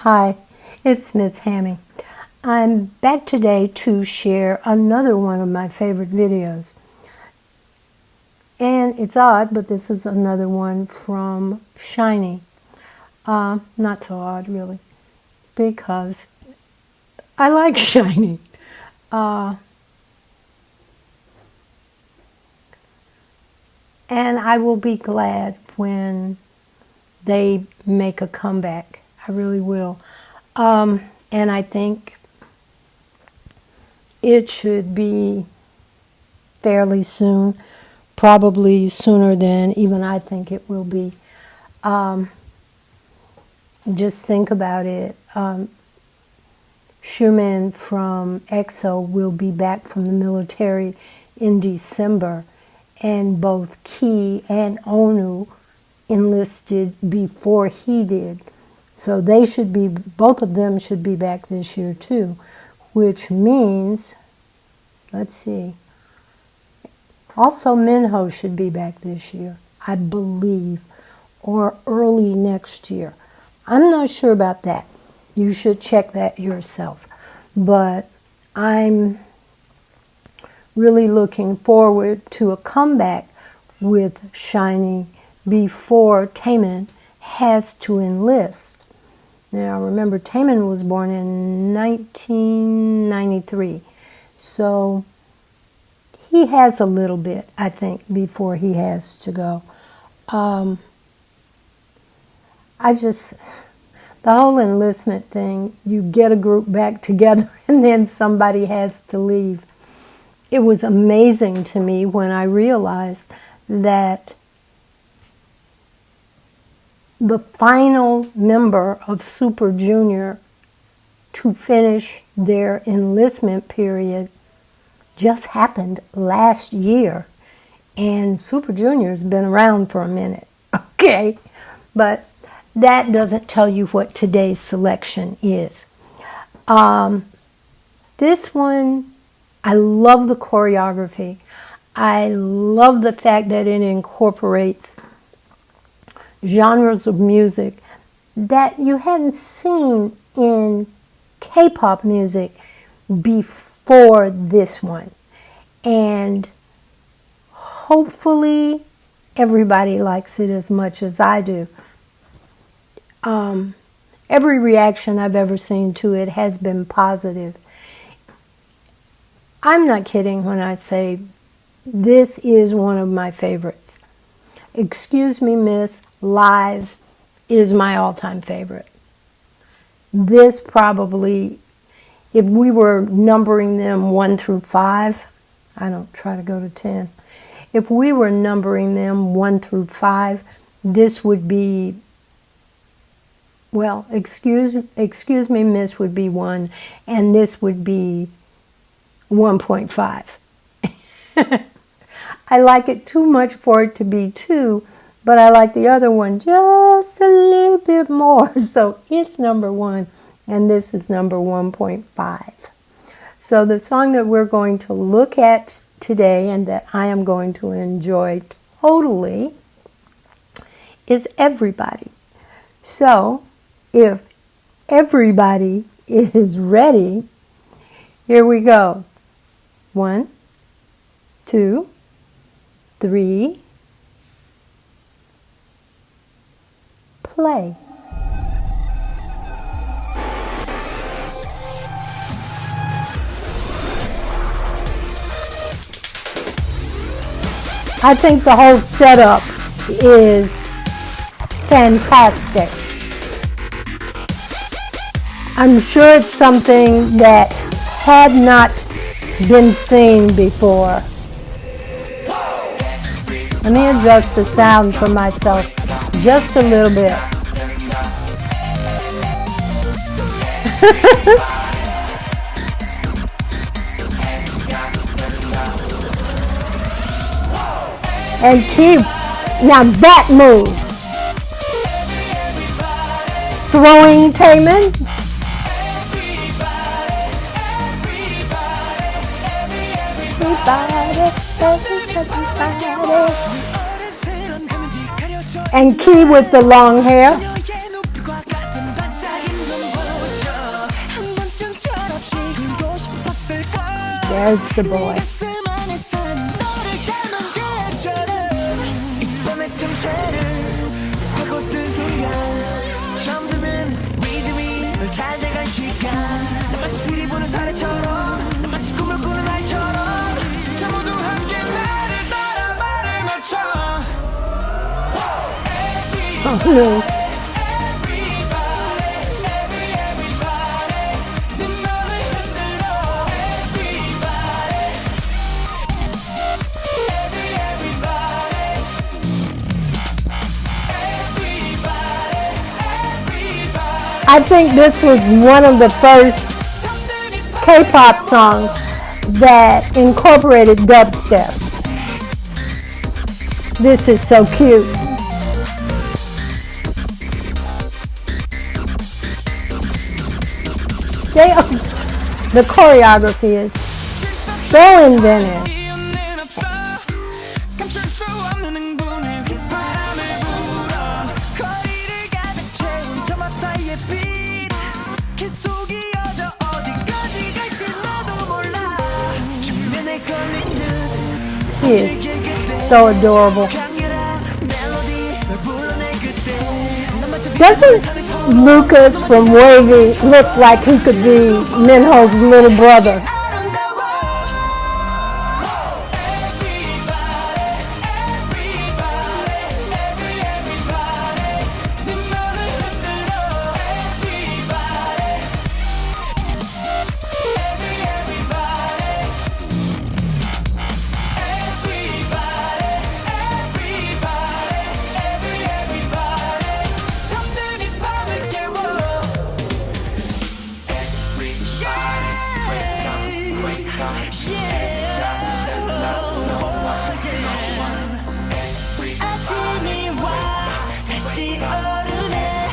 Hi, it's Miss Hammie. I'm back today to share another one of my favorite videos. And it's odd, but this is another one from SHINee. Not so odd, really, because I like SHINee. And I will be glad when they make a comeback. I really will. And I think it should be fairly soon, probably sooner than even I think it will be. Just think about it. Schumann from EXO will be back from the military in December, and both Key and Onu enlisted before he did. So they should be, both of them should be back this year too, which means, let's see, also Minho should be back this year, I believe, or early next year. I'm not sure about that. You should check that yourself. But I'm really looking forward to a comeback with SHINee before Taemin has to enlist. Now, remember, Taemin was born in 1993, so he has a little bit, I think, before he has to go. The whole enlistment thing, you get a group back together and then somebody has to leave. It was amazing to me when I realized that the final member of Super Junior to finish their enlistment period just happened last year. And Super Junior's been around for a minute, okay? But that doesn't tell you what today's selection is. This one, I love the choreography. I love the fact that it incorporates genres of music that you hadn't seen in K-pop music before this one. And hopefully everybody likes it as much as I do. Every reaction I've ever seen to it has been positive. I'm not kidding when I say this is one of my favorites. Excuse Me Miss Live is my all-time favorite. This probably, if we were numbering them 1 through 5, I don't try to go to 10. If we were numbering them 1 through 5, this would be, well, Excuse Me Miss would be 1, and this would be 1.5. I like it too much for it to be 2, but I like the other one just a little bit more. So it's number 1, and this is number 1.5. So the song that we're going to look at today and that I am going to enjoy totally is Everybody. So if everybody is ready, here we go. 1, 2, 3, play. I think the whole setup is fantastic. I'm sure it's something that had not been seen before. Let me adjust the sound for myself just a little bit. And keep, now that move. Throwing Taemin. And Key with the long hair. There's the boy. Oh, no. I think this was one of the first K-pop songs that incorporated dubstep. This is so cute. The choreography is so inventive. He is so adorable. Doesn't Lucas from Wavy look like he could be Minho's little brother?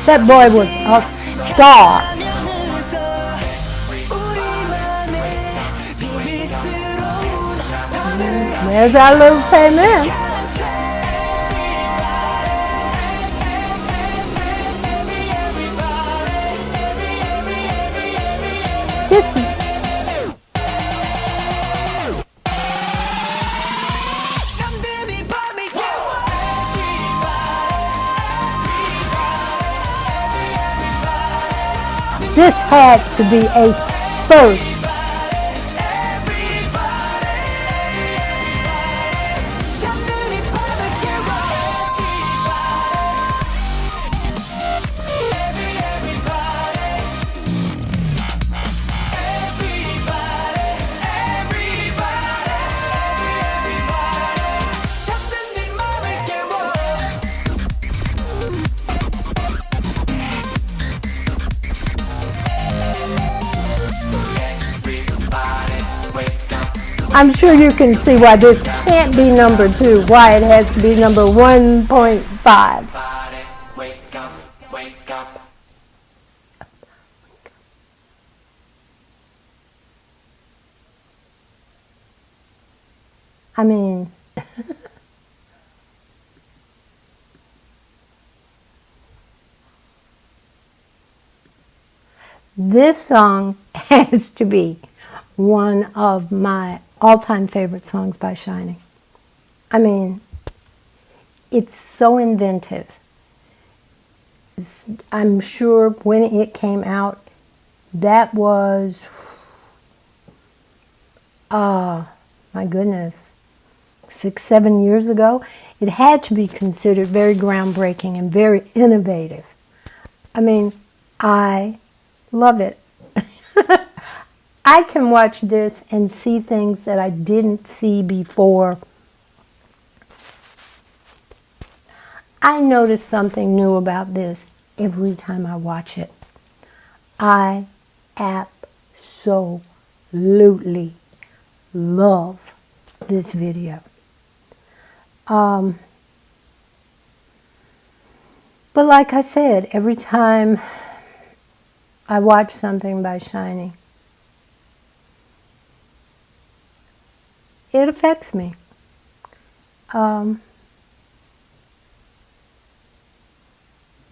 That boy was a star. There's our little Taemin. This is This had to be a first. I'm sure you can see why this can't be number 2, why it has to be number 1.5. I mean, this song has to be one of my all-time favorite songs by SHINee. I mean, it's so inventive. I'm sure when it came out, that was, my goodness, 6-7 years ago. It had to be considered very groundbreaking and very innovative. I mean, I love it. I can watch this and see things that I didn't see before. I notice something new about this every time I watch it. I absolutely love this video. But like I said, every time I watch something by SHINee, it affects me. You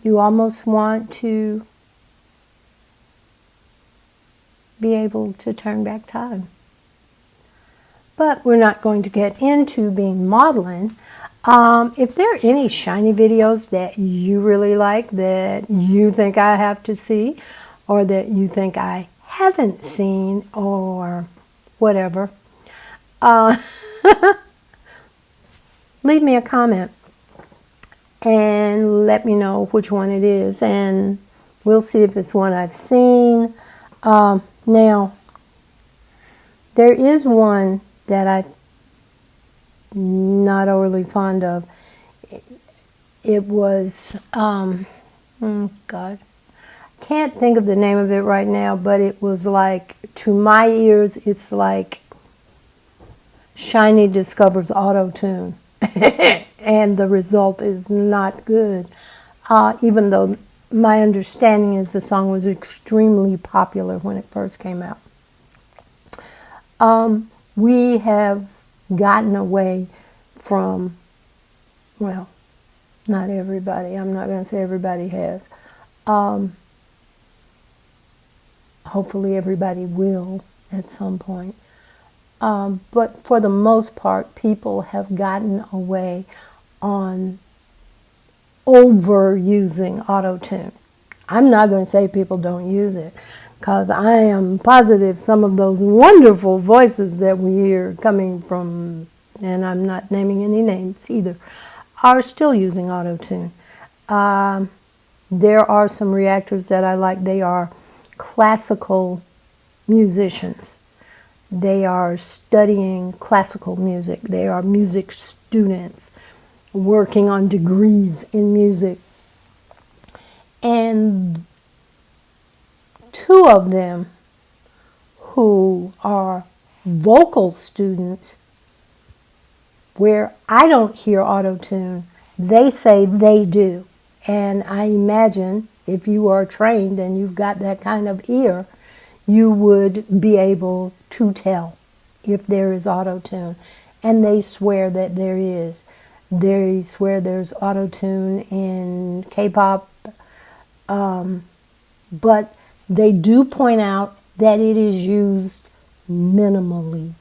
almost want to be able to turn back time. But we're not going to get into being modeling. If there are any SHINee videos that you really like, that you think I have to see, or that you think I haven't seen, or whatever, leave me a comment and let me know which one it is, and we'll see if it's one I've seen. Now, there is one that I'm not overly fond of. It was, God, can't think of the name of it right now, but it was like, to my ears, it's like SHINee discovers auto-tune. And the result is not good. Even though my understanding is the song was extremely popular when it first came out. We have gotten away from, well, not everybody. I'm not going to say everybody has. Hopefully everybody will at some point. But for the most part, people have gotten away on overusing auto-tune. I'm not going to say people don't use it, because I am positive some of those wonderful voices that we hear coming from, and I'm not naming any names either, are still using auto-tune. There are some reactors that I like. They are classical musicians. They are studying classical music. They are music students working on degrees in music. And two of them who are vocal students, where I don't hear auto-tune, they say they do. And I imagine if you are trained and you've got that kind of ear, you would be able to tell if there is auto-tune. And they swear that there is. They swear there's auto-tune in K-pop. But they do point out that it is used minimally.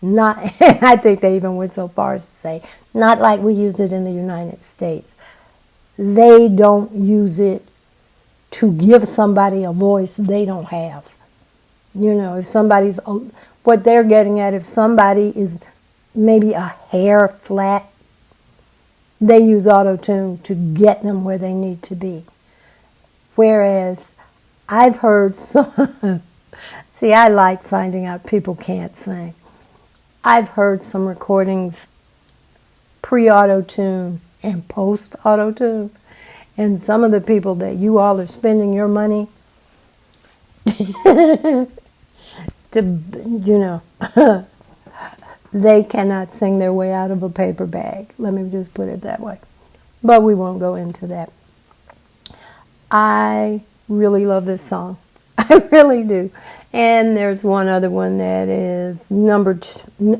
Not, I think they even went so far as to say, not like we use it in the United States. They don't use it to give somebody a voice they don't have. You know, if somebody's, what they're getting at, if somebody is maybe a hair flat, they use auto-tune to get them where they need to be. Whereas I've heard some, see, I like finding out people can't sing. I've heard some recordings pre-auto-tune and post-auto-tune. And some of the people that you all are spending your money to, you know, they cannot sing their way out of a paper bag. Let me just put it that way. But we won't go into that. I really love this song. I really do. And there's one other one that is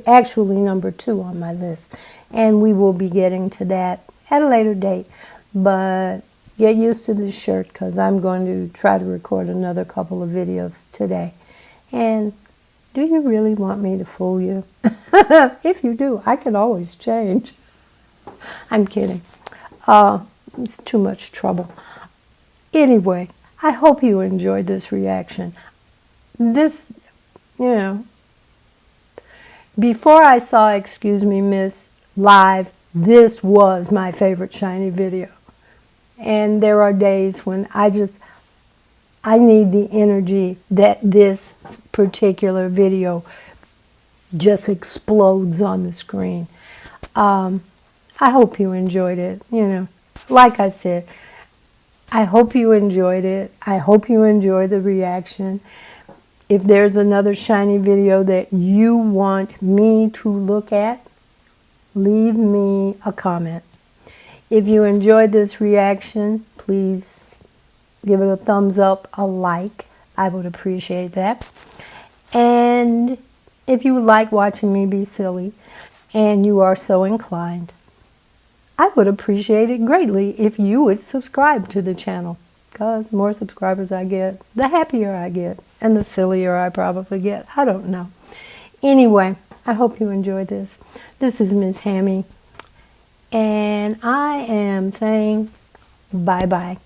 actually number 2 on my list. And we will be getting to that at a later date. But get used to this shirt, because I'm going to try to record another couple of videos today. And do you really want me to fool you? If you do, I can always change. I'm kidding. It's too much trouble. Anyway, I hope you enjoyed this reaction. This, you know, before I saw Excuse Me Miss live, this was my favorite SHINee video. And there are days when I need the energy that this particular video just explodes on the screen. I hope you enjoyed it. You know, like I said, I hope you enjoyed it. I hope you enjoy the reaction. If there's another SHINee video that you want me to look at, leave me a comment. If you enjoyed this reaction, please give it a thumbs up, a like. I would appreciate that. And if you like watching me be silly, and you are so inclined, I would appreciate it greatly if you would subscribe to the channel. Because the more subscribers I get, the happier I get. And the sillier I probably get. I don't know. Anyway, I hope you enjoyed this. This is Miss Hammie, and I am saying bye-bye.